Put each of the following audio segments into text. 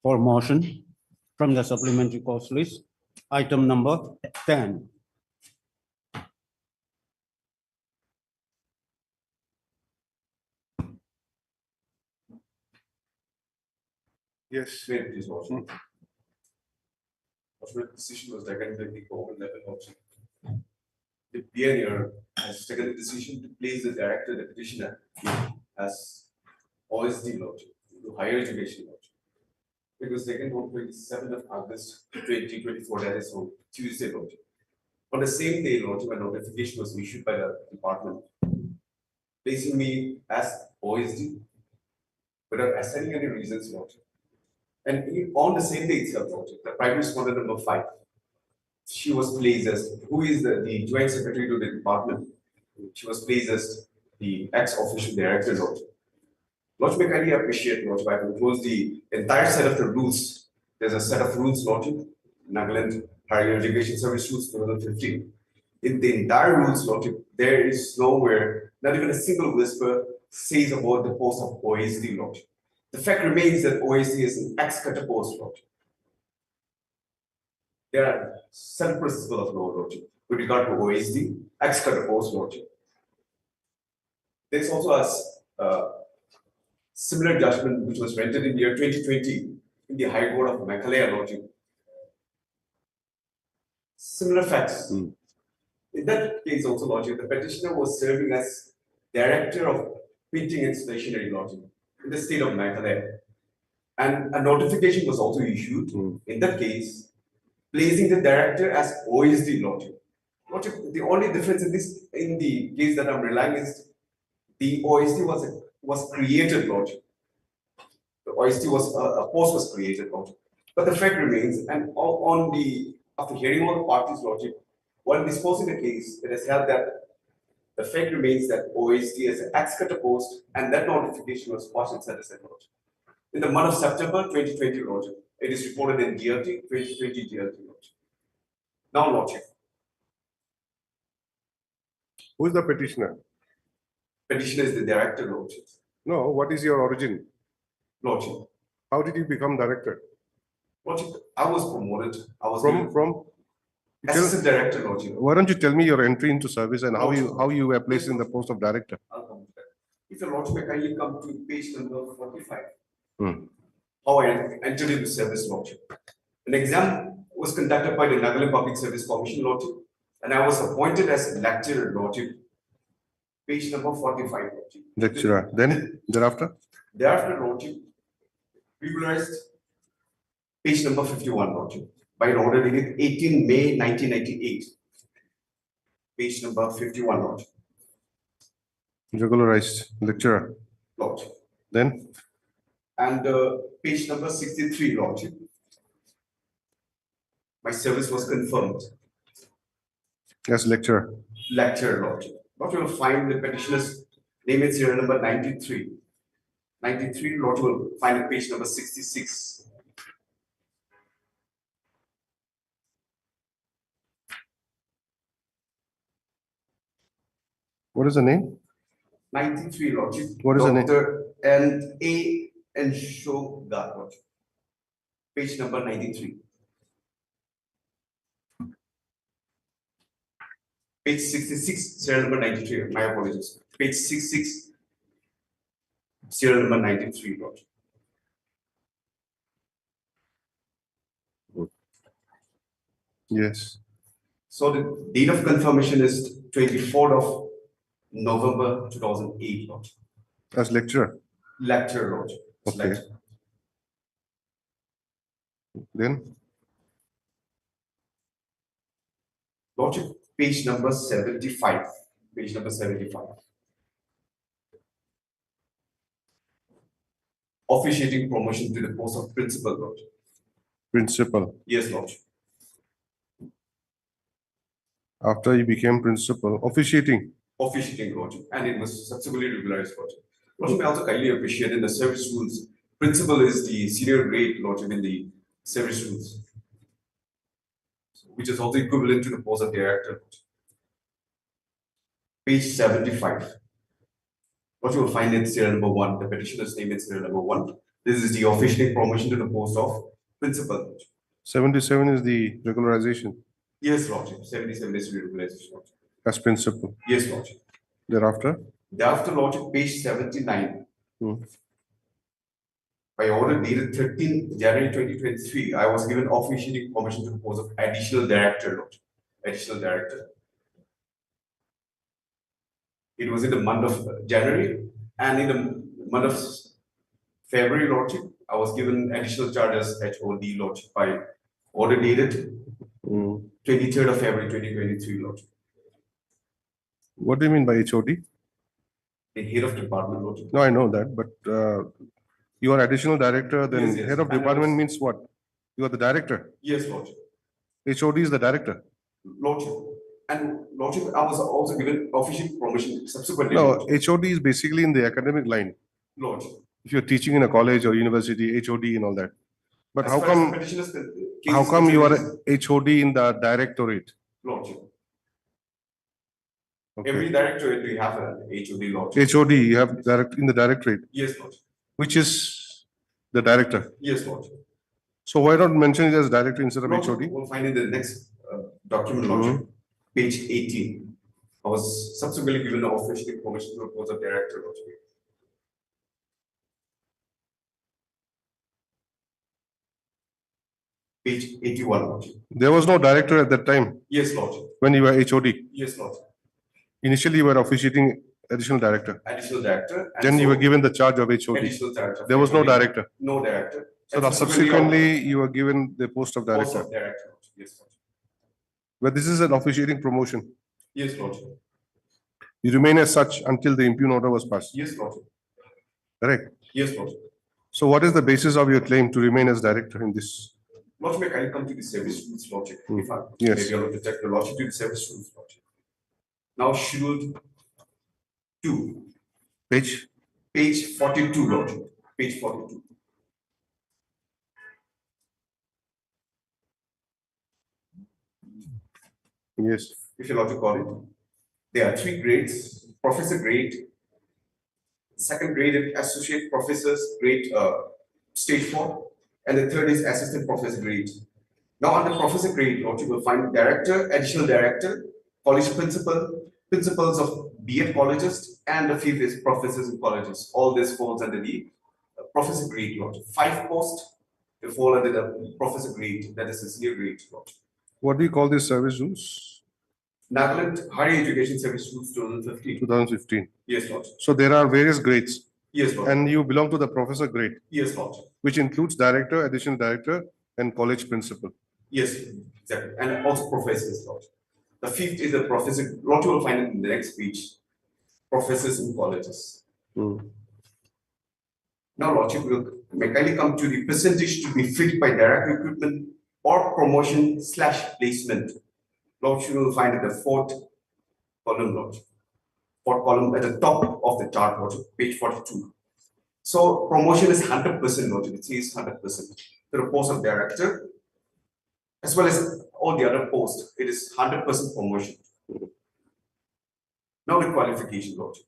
For motion from the supplementary cost list, item number 10. Yes. Wait, please, motion. The decision was taken by the government level option. The PNR has taken the decision to place the director, the petitioner, as OSD lodge, to higher education lodge. It was taken on 27th of August 2024, that is on Tuesday lodge. On the same day, lodge, a notification was issued by the department, placing me as OSD without assigning any reasons, lodge. And on the same day itself, the prime respondent number 5, she was placed as, who is the joint secretary to the department. She was placed as the ex-official director, Lodge. Lodge, may kindly appreciate, Lodge, I will close the entire set of the rules. There's a set of rules, Lodge, Nagaland Higher Education Service Rules 2015. In the entire rules, Lodge, there is nowhere, not even a single whisper says about the post of OSD, Lodge. The fact remains that OSD is an ex-cutter post, Lodge. There are certain principles of law, Lodge, with regard to OSD, ex-cutter post, Lodge. There is also a similar judgment which was rendered in the year 2020 in the High Court of Meghalaya, Lodge. Similar facts. In that case, also, Lodge, the petitioner was serving as director of printing and stationery, Lodge, in the state of Meghalaya. And a notification was also issued in that case, placing the director as OSD, Lodge. The only difference in the case that I'm relying is the OSD was created, Lodge. The OSD was a post was created, Lodge. But the fact remains, and after hearing all the parties' logic, while disposing the case, it has held that the fact remains that OSD is an ex-cutter post, and that notification was passed and set aside, Lodge. In the month of September 2020, Lodge, it is reported in GLT 2020 GLT, Lodge. Now, Lodge. Who is the petitioner? Petitioner is the director, Lodge. No, what is your origin? Lodge. How did you become director? Lodge, I was promoted. I was From assistant director, Lodge. Why don't you tell me your entry into service and how you were placed in the post of director? I'll come to that. If your Lodge may kindly come to page number 45. How I entered into service, Lodge. An exam was conducted by the Nagaland Public Service Commission, Lodge, and I was appointed as lecturer, Lodge. Page number 45, Lodge. Lecturer. Then thereafter? Thereafter, Lodge, regularized page number 51, Lordship, by an order dated 18 May 1998. Page number 51, Lordship. Regularized lecturer. Lordship. Then And page number 63, Lordship. My service was confirmed. as lecturer. Lecturer, Lordship. What you will find the petitioner's name and serial number 93. 93, Lordship will find at page number 66. What is the name? 93, Lordship. What is the name? Dr. N.A. Enshoga, Lordship. Page number 93. Page 66, serial number 93. My apologies. Page 66, serial number 93, Lordship. Yes. So the date of confirmation is 24th of November 2008, Lordship. As lecturer. Lecturer, Lordship. It's Okay. lecturer. Then Lordship, page number 75. Page number 75. Officiating promotion to the post of principal, Lordship. principal. Yes, Lordship. After he became principal, officiating. Officiating, Lordship. And it was subsequently regularized, Lordship. Lordship, I also kindly appreciate in the service rules. Principal is the senior grade, Lordship, in the service rules, which is also equivalent to the post of director. Page 75. What you will find in serial number 1, the petitioner's name is serial number 1. This is the officiating promotion to the post of principal. 77 is the regularization Yes, Lordship. 77 is regularization, Lordship. as principal. Yes, Lordship. Thereafter, Thereafter, Lordship, page 79. Hmm. By order dated 13 January 2023, I was given officiating permission to the post of additional director, Lordship. Additional director. It was in the month of January, and in the month of February, Lordship, I was given additional charge as HOD, Lordship, by order dated Hmm. 23rd of February 2023, Lordship. What do you mean by HOD? The head of department, Lordship. No, I know that, but you are additional director, then Yes, yes. head of And I department was- means what? You are the director. Yes, Lordship. HOD is the director. Lordship. And Lordship, I was also given official permission subsequently. No, Lordship. HOD is basically in the academic line. Lordship. If you're teaching in a college or university, HOD and all that. But As how far as the come, petitioner's case how is come you are concerned, a HOD in the directorate? Lordship. Okay. Every directorate we have an HOD, Lordship. HOD, you have direct in the directorate, Yes, Lordship. which is the director. Yes, Lordship. So why not mention it as director instead of Lordship, HOD? we'll find in the next document, Lordship, page 18. I was subsequently given an official permission to propose a director, Lordship. Page 81, Lordship. There was no director at that time Yes, Lordship. when you were HOD. Yes, Lordship. Initially, you were officiating additional director. Additional director. and Then you so were given the charge of HOD. additional director. There was no director. No director. So And now subsequently, subsequently, you were given the post of post director. of director, Lordship. Yes, Lordship. But this is an officiating promotion. Yes, Lordship. You remain as such until the impugn order was passed. Yes, Lordship. Correct. Yes, Lordship. So what is the basis of your claim to remain as director in this? Lordship, may I come to the service rules, Lordship? If I Yes. maybe I want to check the Lordship to the service rules, Lordship. Now scheduled 2, Page? page 42, Lordship. Page 42. Yes. If you like to call it. There are 3 grades: professor grade, second grade is associate professors grade, stage 4, and the third is assistant professor grade. Now, under professor grade, Lordship, you will find director, additional director, college principal, principals of BEd colleges, and the fifth is professors in colleges. All this falls under the professor grade, Lordship. 5 posts will fall under the professor grade, that is the senior grade, Lordship. What do you call these service rules? Nagaland Higher Education Service Rules 2015. 2015. Yes, Lordship. So there are various grades. Yes, Lordship. And you belong to the professor grade, Yes, Lordship. which includes director, additional director, and college principal. Yes, exactly. And also professors, Lordship. The fifth is the professor, Lordship will find it in the next page. Professors in colleges. Now, Lordship will mechanically come to the percentage to be filled by direct recruitment or promotion / placement. Lordship will find at the fourth column, Lordship. Fourth column at the top of the chart, Lordship, page 42. So promotion is 100%, Lordship. It says 100%. To the post of director, as well as all the other posts, it is 100% promotion. Now the qualification, Lordship.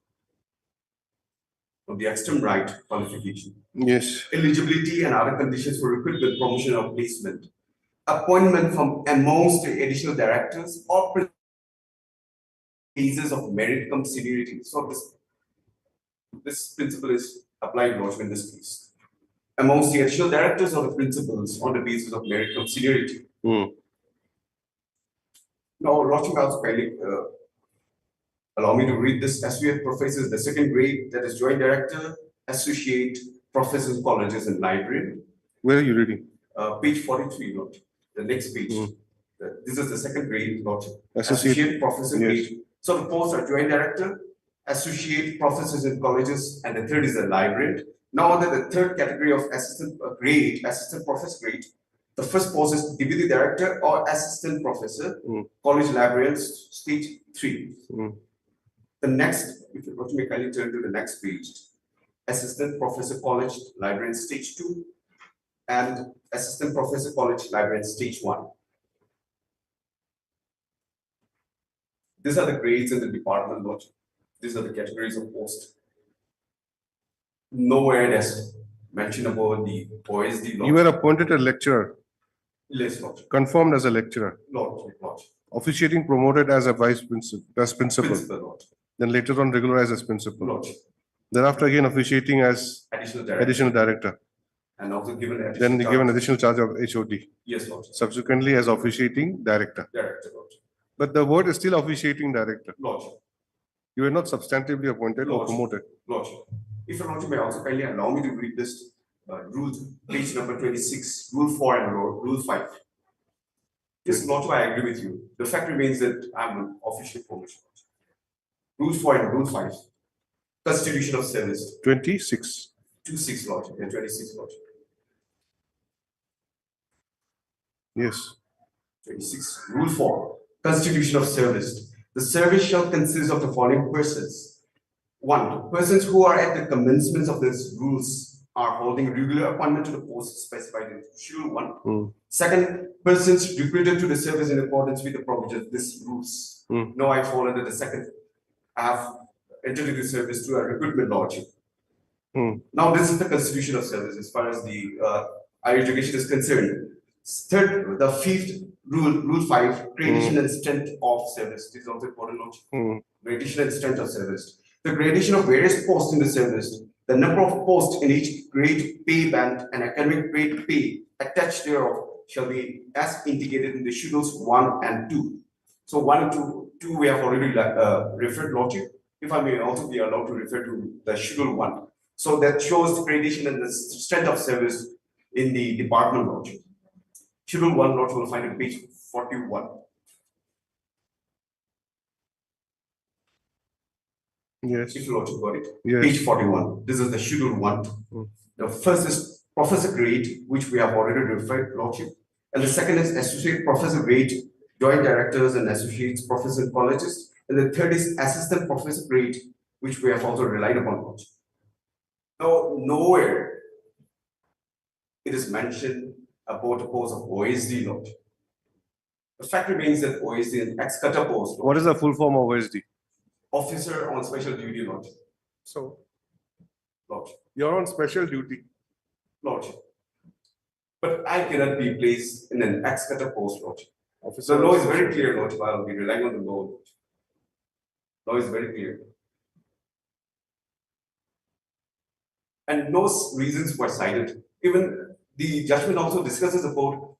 On the extreme right, qualification. Yes. Eligibility and other conditions for recruitment, promotion, or placement. Appointment from amongst the additional directors or cases of merit cum seniority. So this principle is applied, Lordship, in this case. Amongst the additional directors or the principals on the basis of merit cum seniority. Now, Lordship also kindly allow me to read this. Associate professors, the second grade, that is joint director, associate professors, colleges, and library. Where are you reading? Page 43, Lordship. The next page. This is the second grade, Lordship. Associate professor grade. So the posts are joint director, associate professors in colleges, and the third is the librarian. Now under the third category of assistant grade, assistant professor grade, the first post is deputy director or assistant professor, college librarian, stage 3. The next, if you let me kindly turn to the next page, assistant professor college librarian stage 2 and assistant professor college librarian stage 1. These are the grades in the department, Lordship. These are the categories of post. Nowhere there's mention about the OSD. You were appointed a lecturer. Yes, Lordship. Confirmed as a lecturer. Lordship. Officiating promoted as a vice principal, Principal, Lordship. Then later on regularized as principal. Lordship. Thereafter again officiating as additional director. And also given Then given additional charge of HOD. Yes, Lordship. Subsequently as officiating director. Lordship. But the word is still officiating director. Lordship. You were not substantively appointed or promoted. Lordship. If you Lordship may also kindly allow me to read this rule, page number 26, rule 4 and rule 5. Yes, Lordship, I agree with you. The fact remains that I'm an official promotion. Rule 4 and rule 5. Constitution of service. 26. 26, Lordship, and 26, Lordship. Yes. 26. Rule 4. Constitution of service. The service shall consist of the following persons. 1. Persons who are at the commencement of these rules are holding regular appointment to the post specified in Schedule 1. Second, persons recruited to the service in accordance with the provisions of these rules. Now I fall under the second. I have entered into service through a recruitment, Lordship. Now this is the constitution of service as far as the higher education is concerned. Third, the fifth rule 5, gradation and strength of service. This is also important, Lordship. Gradation and strength of service. The gradation of various posts in the service, the number of posts in each grade pay band and academic grade pay attached thereof shall be as indicated in the schedules 1 and 2. So 1 and 2 we have already referred, Lordship. If I may also be allowed to refer to the schedule 1. So that shows the gradation and the strength of service in the department, Lordship. Schedule 1, Lordship, will find on page 41. Yes. If you Lordship got it. Yes. Page 41. This is the schedule 1. The first is professor grade, which we have already referred, Lordship. And the second is associate professor grade, joint directors and associates professor in colleges. And the third is assistant professor grade, which we have also relied upon, Lordship. Now, nowhere it is mentioned about the post of OSD, Lordship. The fact remains that OSD is an ex-cutter post. What is the full form of OSD? Officer on special duty, Lordship. So, Lordship. you're on special duty. Lordship. But I cannot be placed in an ex-cutter post, Lordship. Officer. The law is very clear, Lordship. I will be relying on the law. Lordship. Law is very clear. And no reasons were cited. Even the judgment also discusses about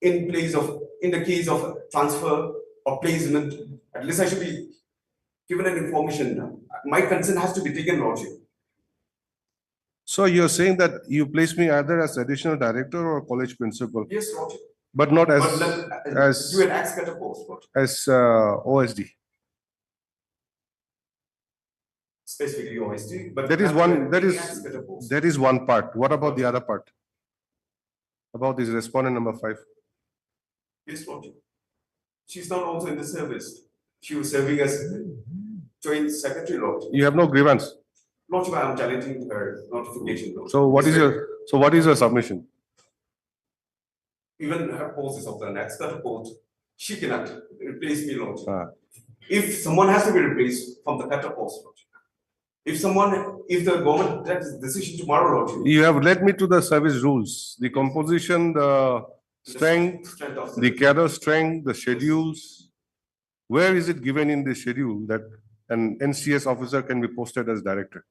in the case of transfer or placement, at least I should be given an information. My consent has to be taken, Lordship. So you're saying that you place me either as additional director or college principal, Yes, Lordship. but not But as, as, do an axe cutter post, Lordship. as OSD. Specifically OSD, but. That is not one, an that any is, axe cutter post. that is one part. What about the other part? About this respondent number 5? Yes, Lordship. She's not also in the service. She was serving as joint secretary, Lordship. You have no grievance. Lordship, I am challenging her notification. Lordship. So what is your submission? Even her post is of the next cutter post. She cannot replace me, Lordship. Ah. If someone has to be replaced from the cutter post, Lordship. If the government takes decision tomorrow, Lordship. You have led me to the service rules, the composition, the strength, Strength of the cadre strength, the schedules. Where is it given in the schedule that an NCS officer can be posted as director?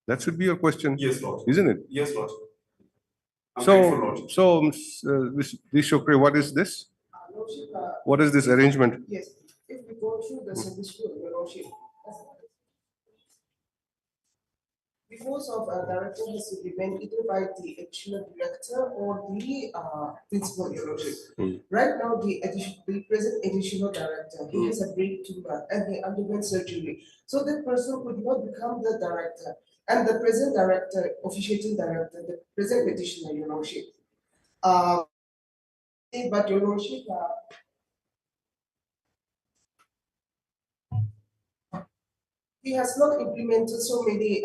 That should be your question, Yes, Lordship. isn't it? Yes, Lordship. I'm grateful, Lordship. So, Ms. Shukri, what is this? Lordship, What is this arrangement? yes, if we go through the service rule, Your Lordship. The post of a director has to be made either by the additional director or the principal, Your Lordship. Right now, the present additional director, he has a brain tumor and he underwent surgery. So that person could not become the director. And the present director, officiating director, the present additional, Your Lordship. But Your Lordship, he has not implemented so many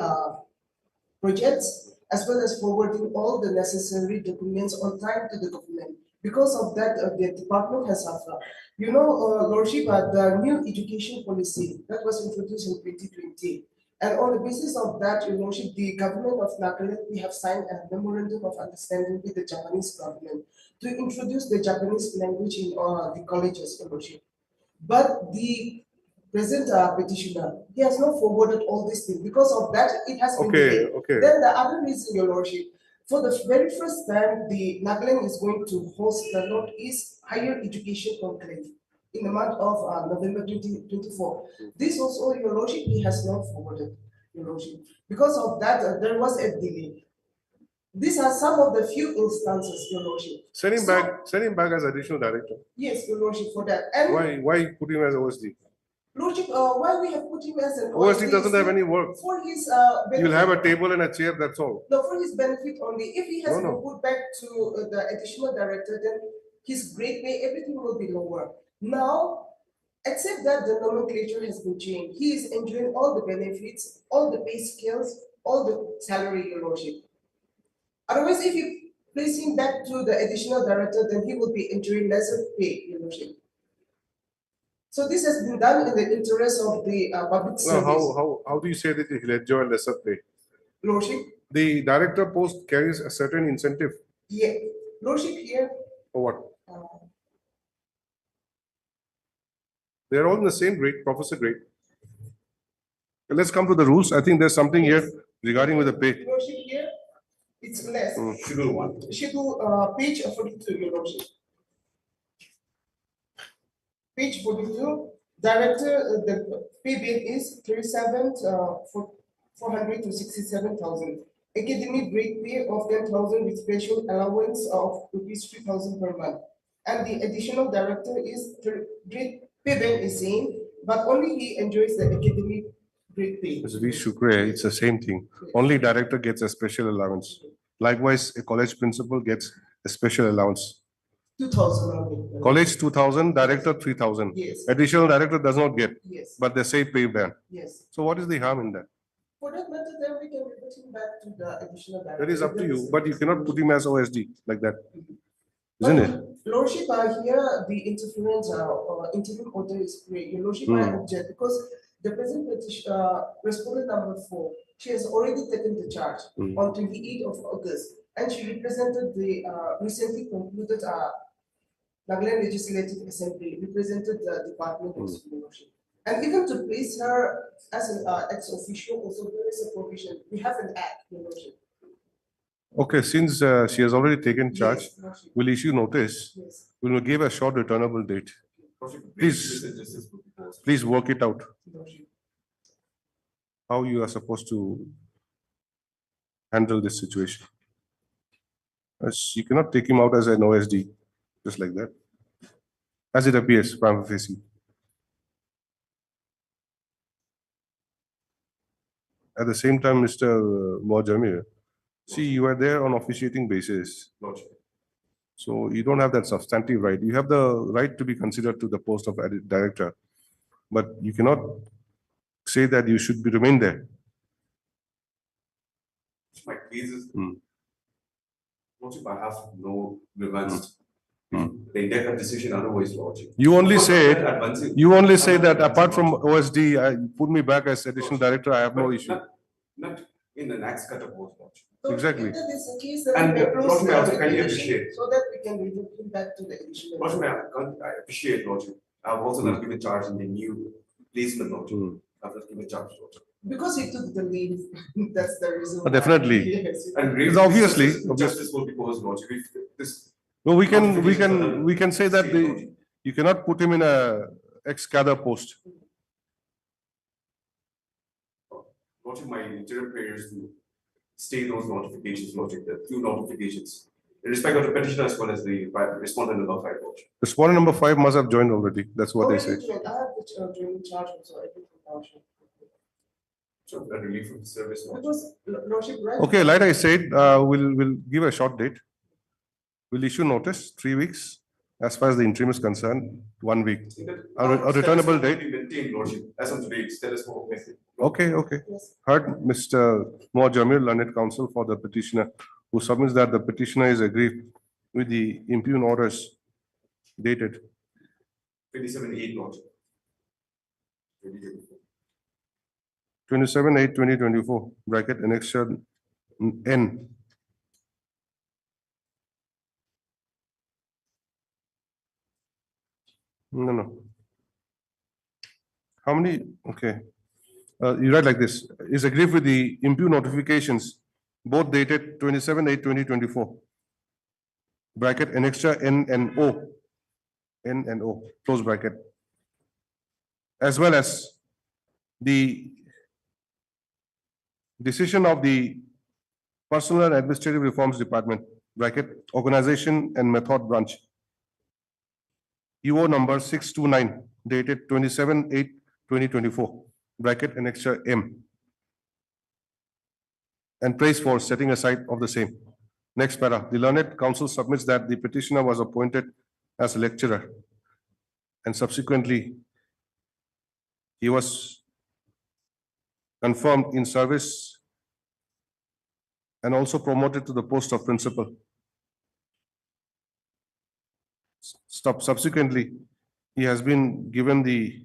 projects as well as forwarding all the necessary documents on time to the government. Because of that, the department has suffered. You know, Lordship, the new education policy that was introduced in 2020. And on the basis of that, Your Lordship, the government of Nagaland, we have signed a memorandum of understanding with the Japanese government to introduce the Japanese language in the colleges, Your Lordship. But the present petitioner, he has not forwarded all these things. Because of that, it has been delayed. Okay. Then the other reason, Your Lordship, for the very first time, the Nagaland is going to host the Northeast Higher Education Conclave in the month of November 2024. This also, Your Lordship, he has not forwarded, Your Lordship. Because of that, there was a delay. These are some of the few instances, Your Lordship. Send him back as additional director. Yes, Your Lordship, for that. And Why put him as OSD? Lordship, why we have put him as an OSD doesn't have any work. for his You'll benefit. have a table and a chair, that's all. No, for his benefit only. If he has No. to put back to the additional director, then his grade pay, everything will be lower. Now, except that the nomenclature has been changed, he is enjoying all the benefits, all the pay scales, all the salary, Your Lordship. Otherwise, if you place him back to the additional director, then he will be enjoying lesser pay, Your Lordship. So this has been done in the interest of the public Now, service. how do you say that he'll enjoy lesser pay? Lordship, The director post carries a certain incentive yeah, Lordship here. or what? uh, They're all in the same grade, professor grade. Let's come to the rules. I think there's something here regarding with the pay. Lordship here, it's less. Schedule 1. Schedule page 42, Your Lordship. Page 42, director, the pay bill is 400 to 67,000. Academic grade pay of 10,000 with special allowance of rupees 3,000 per month. And the additional director is grade pay bill is same, but only he enjoys the academic grade pay. It's it's the same thing. Only director gets a special allowance. Likewise, a college principal gets a special allowance. 2,000 only. College 2,000, director 3,000. Yes, Additional director does not get, yes, but they say pay ban. yes. So what is the harm in that? For that matter, then we can put him back to the additional director. That is up to you, but you cannot put him as OSD like that. Isn't it? Lordship, here the interference interim order is great. Your Lordship, I object because the present respondent number 4, she has already taken the charge on 28th of August, and she represented the recently concluded Nagaland Legislative Assembly, represented the department of Your Lordship. And even to place her as an ex officio, also there is a provision. We have an act, Your Lordship. Okay, since she has already taken charge, Yes, Lordship. we'll issue notice. Yes, We will give a short returnable date. Please. Please work it out, Lordship. how you are supposed to handle this situation. As you cannot take him out as an OSD, just like that, as it appears, prima facie. At the same time, Mr. Mojamir, see, you are there on officiating basis. Lordship. So you don't have that substantive right. You have the right to be considered to the post of director, but you cannot say that you should be remain there. My case is, Hmm. Lordship, I have no advanced. Hmm. The India decision otherwise, Lordship. You only Of course, say, I'm not advancing. you only I'm say not that advancing, apart from Lordship. OSD, put me back as additional director, I have no But issue. Not in the next cut of both, Lordship. So Exactly. if that is the case, then And we propose Lordship, I also the kindly application appreciate. so that we can revert him back to the additional. Lordship, I appreciate, Lordship. I've also not given charge in the new placement, Lordship. Hmm. I've not given charge, Lordship. Because he took the lead, that's the reason. why. Definitely. Yes. And Because great obviously- justice will be caused, Lordship. If this, No, we Notifications are done. can say that you cannot put him in a ex-cadre post. Lordship, my interim prayer is to stay those notifications, Lordship, the two notifications. In respect of the petitioner as well as the respondent number 5, Lordship. Respondent number 5 must have joined already. That's what they say. Already joined. I have the joining charge also, everything. Lordship. So that relief from the service, Lordship. Because Lordship, right? Okay, like I said, we'll give a short date. We'll issue notice, 3 weeks. As far as the interim is concerned, 1 week. A returnable date? Maintained, Lordship, as of today, status quo method. Okay, okay. Yes. Heard Mr. Mo Jamil, learned counsel for the petitioner, who submits that the petitioner is aggrieved with the impugn orders dated 27/8, Lordship. 2024. 27/8/2024, bracket annexure N. No. How many, okay. You write like this, is aggrieved with the impugn notifications, both dated 27/8/2024. Bracket annexure N and O, close bracket. As well as the decision of the Personal and Administrative Reforms Department, bracket, Organization and Method Branch. UO number 629, dated 27/8/2024, bracket, annexure M. And praise for setting aside of the same. Next para, the learned counsel submits that the petitioner was appointed as a lecturer and subsequently he was confirmed in service and also promoted to the post of principal. Subsequently, he has been given the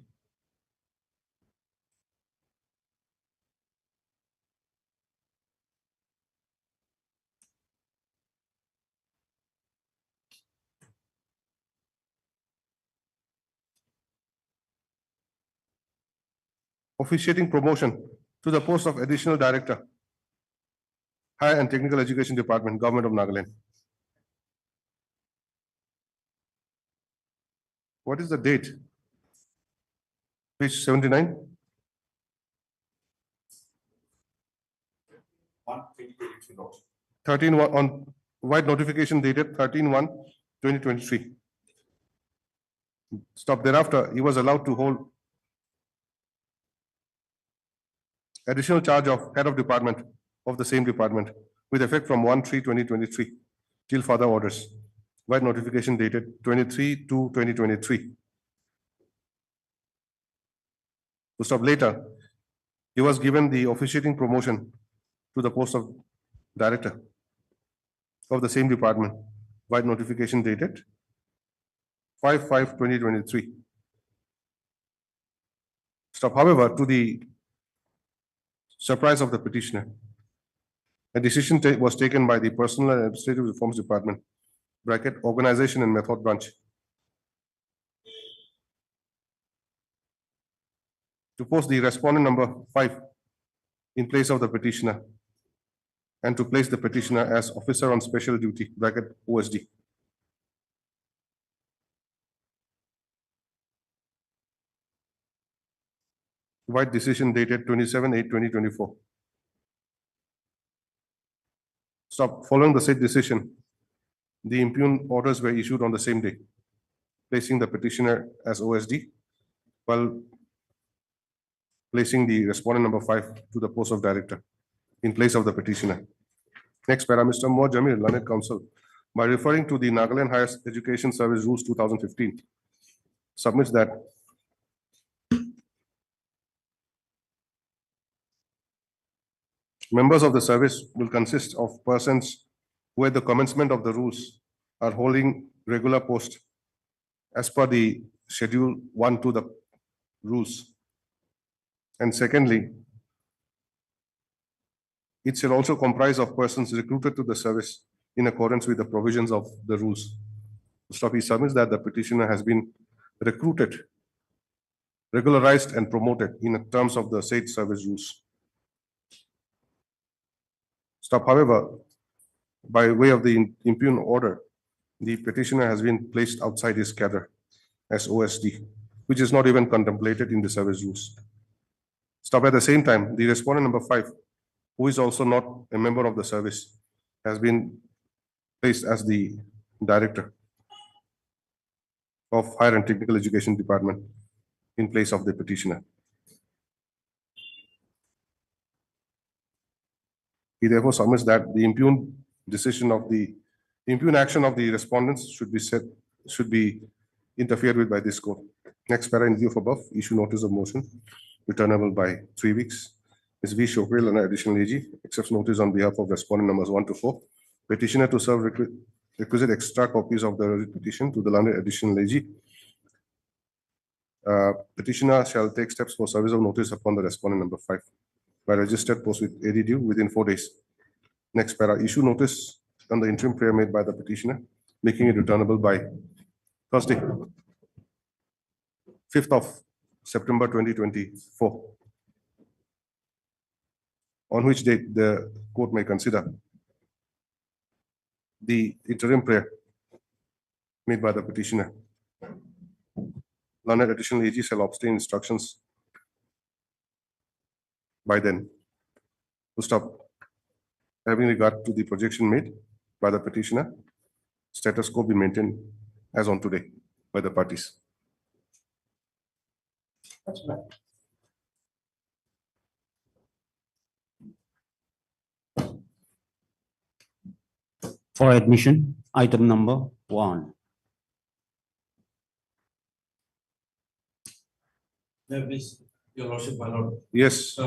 officiating promotion to the post of additional director, Higher and Technical Education Department, Government of Nagaland. What is the date? Page 79? 1/2023, Lordship. 13/1 on white notification dated 13/1/2023. Stop. Thereafter, he was allowed to hold additional charge of head of department of the same department with effect from 1/3/2023 till further orders. White notification dated 23/2/2023. To stop later, he was given the officiating promotion to the post of director of the same department. White notification dated 5/5/2023. Stop. However, to the surprise of the petitioner, a decision was taken by the Personal and Administrative Reforms Department, bracket, Organization and Method Branch, to post the respondent number 5 in place of the petitioner and to place the petitioner as officer on special duty, bracket, OSD. White decision dated 27/8/2024. Stop. Following the said decision, the impugned orders were issued on the same day, placing the petitioner as OSD while placing the respondent number 5 to the post of director in place of the petitioner. Next para, Mr. Mo Jamil, learned counsel, by referring to the Nagaland Higher Education Service Rules 2015, submits that members of the service will consist of persons who at the commencement of the rules are holding regular post as per the schedule 1 to the rules. And secondly, it shall also comprise of persons recruited to the service in accordance with the provisions of the rules. He submits that the petitioner has been recruited, regularized and promoted in terms of the said service rules. However, by way of the impugned order, the petitioner has been placed outside his cadre as OSD, which is not even contemplated in the service rules. At the same time, the respondent number 5, who is also not a member of the service, has been placed as the director of Higher and Technical Education Department in place of the petitioner. He therefore submits that the impugned action of the respondents should be interfered with by this court. Next para, in view of above, issue notice of motion returnable by 3 weeks. Ms. V. Shokril, an additional AG, accepts notice on behalf of respondent numbers 1 to 4. Petitioner to serve requisite extra copies of the petition to the learned additional AG. Petitioner shall take steps for service of notice upon the respondent number 5 by registered post with AD due within 4 days. Next para, issue notice on the interim prayer made by the petitioner, making it returnable by Thursday, 5th of September 2024, on which date the court may consider the interim prayer made by the petitioner. Learned additional AG shall obtain instructions by then to stop. Having regard to the projection made by the petitioner, status quo be maintained as on today by the parties. That's right. For admission, item number 1. Please, Your Lordship, my Lord. Yes,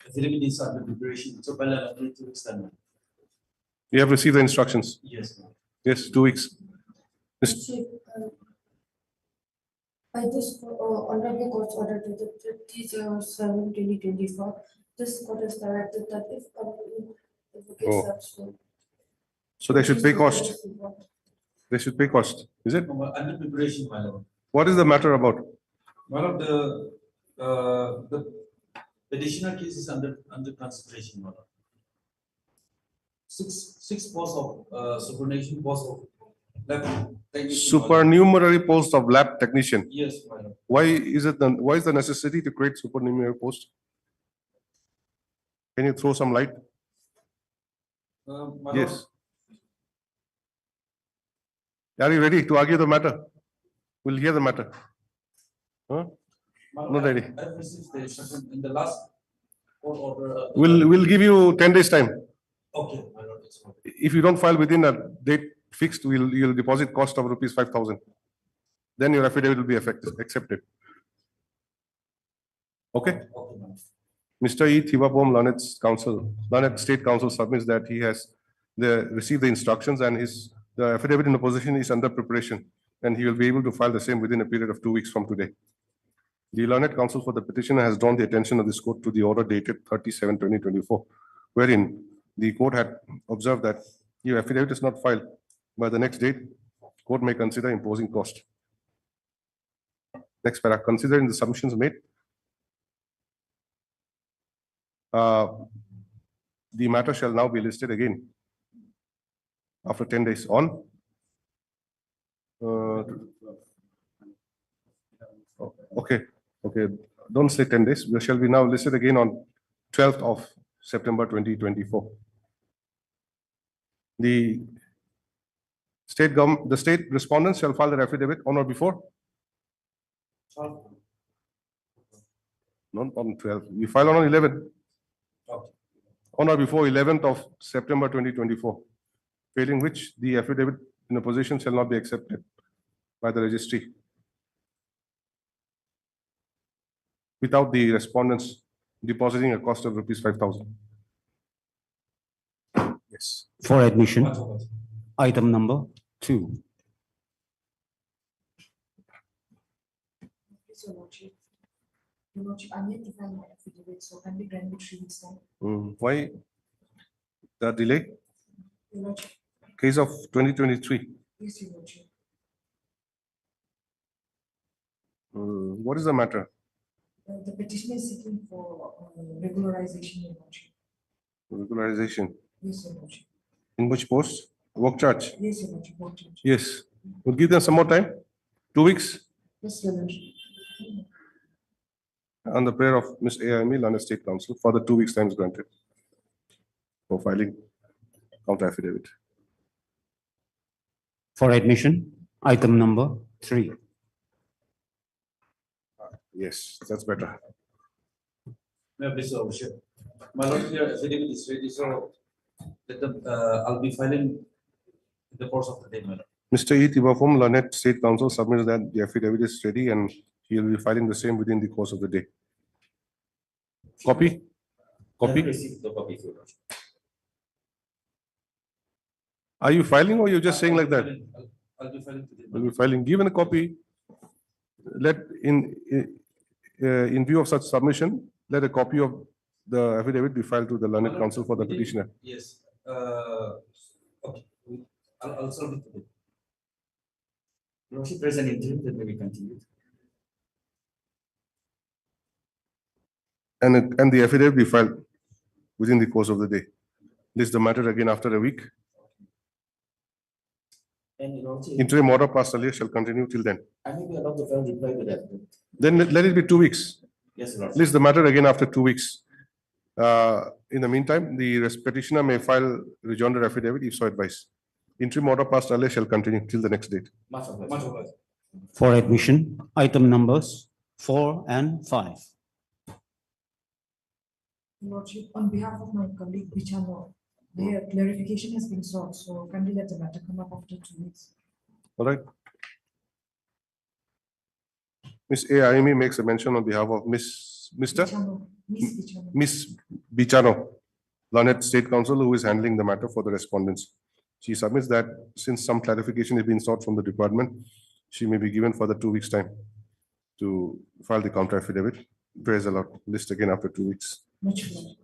Affidavit is under preparation, so I'll need to extend. you have received the instructions. Yes, ma'am. Yes, 2 weeks. By this honorable court's order dated 30/7/2024, this court has directed that if advocate substitute. So they should pay cost. They should pay cost. Is it? Under preparation, my Lord. What is the matter about? One of the petitioner case is under consideration, my Lord. Six posts of supernumerary posts of lab technician, my Lord. Supernumerary post of lab technician. Yes, my Lord. Why is the necessity to create supernumerary post? Can you throw some light? My Lord, Yes. Are you ready to argue the matter? We'll hear the matter. Huh? my Lord, Not ready. I've received the instruction in the last court order. We'll give you 10 days time. Okay, my Lord, it's okay. If you don't file within a date fixed, you'll deposit cost of rupees 5,000. Then your affidavit will be accepted. Okay? Okay, my Lord. Mr. E. Thivapom, Learned State Council submits that he has received the instructions and the affidavit in opposition is under preparation and he will be able to file the same within a period of 2 weeks from today. The Learned Counsel for the petitioner has drawn the attention of this court to the order dated 30/7/2024, wherein the court had observed that your affidavit is not filed by the next date, court may consider imposing cost. Next para, considering the submissions made, the matter shall now be listed again after 10 days on. Okay, don't say 10 days. We shall be now listed again on 12th of September 2024. The state respondents shall file their affidavit on or before, not on 12, we file on 11. Okay. On or before 11th of September 2024, failing which the affidavit in opposition shall not be accepted by the registry without the respondents depositing a cost of rupees 5,000. Yes. For admission, Much obliged. item number 2. Please, Your Lordship. Your Lordship, I need to file my affidavit, so can we grant me 3 weeks time? Why the delay? Your Lordship, Case of 2023. please, Your Lordship. What is the matter? The petition is seeking for regularization, Your Lordship. Regularization. Yes, Your Lordship. In which post? Work charge? Yes, Your Lordship. Work charge. Yes. We'll give them some more time. 2 weeks Yes, Your Lordship. on the prayer of Ms. A.I.M.E. London State Council. For the 2 weeks time is granted for filing counter affidavit. For admission, item number 3. Yes, that's better. May I please, Your Lordship? My lord, your affidavit is ready, so I'll be filing in the course of the day, my lord. Mr. E. Tibafum, Lynette State Council submits that the affidavit is ready and he will be filing the same within the course of the day. Copy? I have Copy? received the copy, Your Lordship. Are you filing or you're just saying like that? I'll be filing today. Will be filing, given a copy. Let in view of such submission, let a copy of the affidavit be filed to the learned counsel for the petitioner. Yes, okay, I'll solve it today. Your Lordship, there's an interim that may be continued. And the affidavit be filed within the course of the day. List the matter again after a week. And Your Lordship, Interim order passed earlier shall continue till then. I may be allowed to file reply to that. Then let it be 2 weeks. Yes, Your Lordship. List the matter again after 2 weeks. In the meantime, the petitioner may file rejoinder affidavit if so advised. Interim order passed earlier shall continue till the next date. Much obliged. Much obliged. For admission, item numbers 4 and 5. Your Lordship, on behalf of my colleague Bichano, their clarification has been sought, so kindly let the matter come up after 2 weeks. All right. Ms. A.I.M.E. makes a mention on behalf of Mr. Bichano, Miss Bichano. Ms. Bichano, Lynette State Council, who is handling the matter for the respondents. She submits that since some clarification has been sought from the department, she may be given further 2 weeks' time to file the counter affidavit. Praise the Lord. List again after 2 weeks. Much obliged.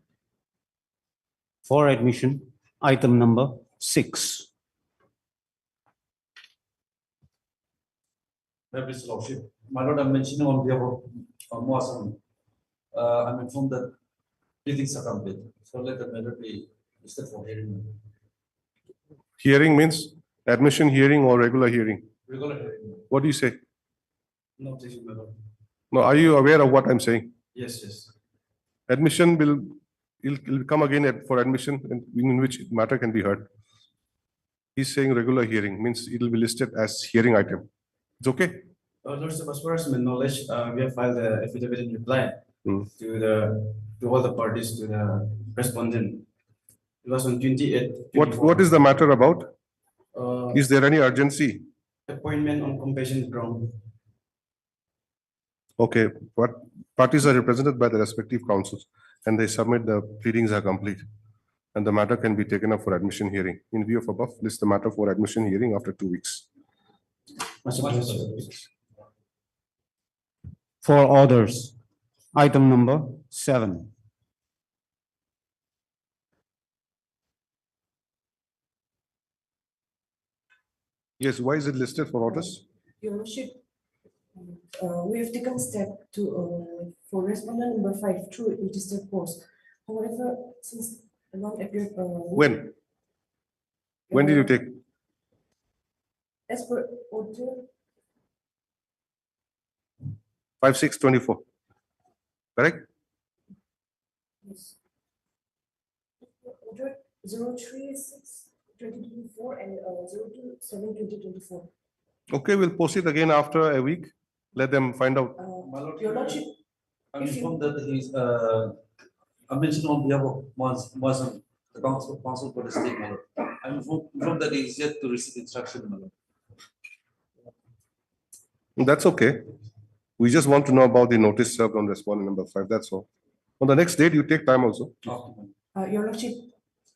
For admission, item number 6. May I please, Your Lordship? My lord, I'm mentioning on behalf of Moasan. I'm informed that pleadings are complete, so let the matter be listed for hearing. Hearing means admission hearing or regular hearing. Regular hearing. What do you say? No objection, my lord. No, are you aware of what I'm saying? Yes, yes. Admission will come again for admission in which matter can be heard. He's saying regular hearing means it will be listed as hearing item. It's okay? Lordship, as far as my knowledge, we have filed the affidavit in reply Hmm. to all the parties, to the respondent. It was on 28. What is the matter about? Uh, Is there any urgency? appointment on compassion ground. Okay, what parties are represented by the respective councils and they submit the pleadings are complete. And the matter can be taken up for admission hearing. In view of above, list the matter for admission hearing after 2 weeks. Much obliged. For orders, item number 7. Yes, why is it listed for orders? Your Lordship, we have taken step to, for respondent number 5 through registered post. However, since the non appeared. When? When did you take? As per order, 5/6/24. Correct? yes. order 036/2024 and 027/2024. Okay, we'll post it again after a week. Let them find out. My lord, Your lordship, I'm if you- informed that he's, I mentioned on behalf of Muslim, the council for the state, my lord. I'm informed that he is yet to receive instruction, my lord. That's okay. We just want to know about the notice served on respondent number 5, that's all. On the next date, you take time also. Okay, Your lordship,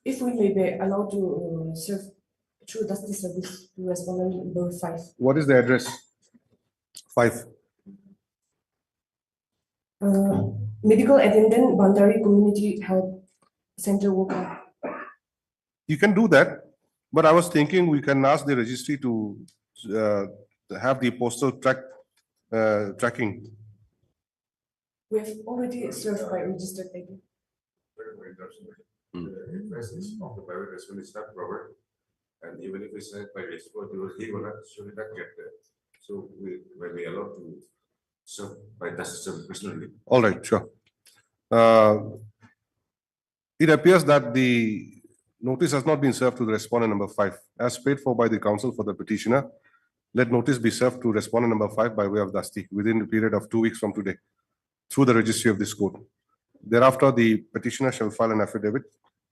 if we may be allowed to serve through dusty service to respondent number 5. What is the address? 5. Medical attendant, Bandari Community Health Center worker. You can do that, but I was thinking we can ask the registry to have the postal tracking. We have already served by registered agent. The address is of the private restaurant is not proper. And even if it's sent by export, he will not, should not get there. So when we allowed to serve by the system personally. All right, sure. It appears that the notice has not been served to the respondent number 5. As paid for by the counsel for the petitioner, let notice be served to respondent number 5 by way of Dusty within the period of 2 weeks from today through the registry of this court. Thereafter, the petitioner shall file an affidavit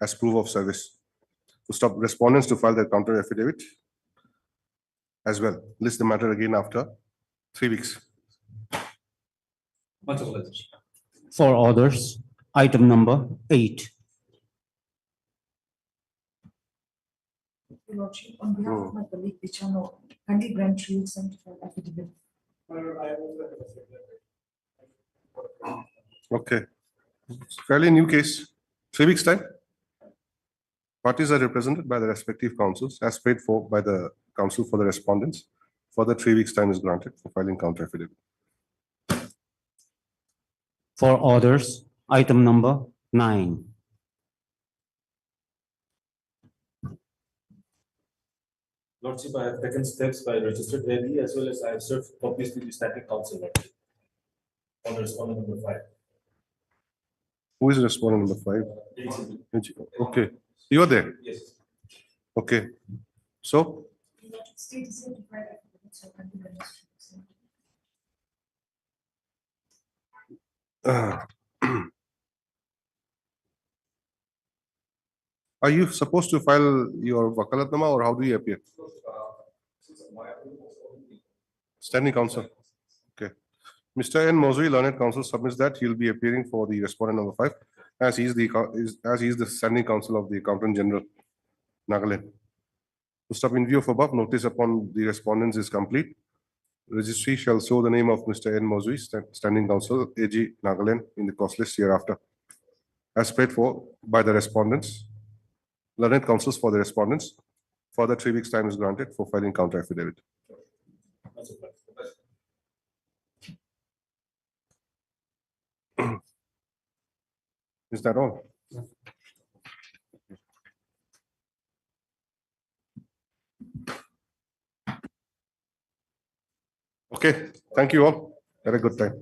as proof of service to stop respondents to file their counter affidavit as well. List the matter again after 3 weeks. Much obliged. For orders, item number 8. Your lordship, on behalf of my colleague Pichano, kindly grant 3 weeks time to file affidavit. Okay. Fairly new case. 3 weeks time. Parties are represented by the respective counsels as paid for by the counsel for the respondents. Further 3 weeks time is granted for filing counter affidavit. For orders, item number 9. Lordship, I have taken steps by registered AD as well as I have served copies to the static council. Lordship. On respondent number 5. Who is respondent number 5? Okay, you are there. Yes. Okay. So, State is here to file affidavit, so kindly grant us 3 weeks time. are you supposed to file your wakalatnama or how do you appear? Standing counsel. Okay. Mr. N. Mozui, learned counsel, submits that he will be appearing for the respondent number 5 as he is the standing counsel of the Accountant General, Nagaland. To stop in view of above, notice upon the respondents is complete. Registry shall show the name of Mr. N. Mozui, standing counsel, AG, Nagaland, in the cost list hereafter. As paid for by the respondents, learned counsels for the respondents. Further 3 weeks time is granted for filing counter affidavit. Much obliged. Is that all? Okay, thank you all. Had a good time.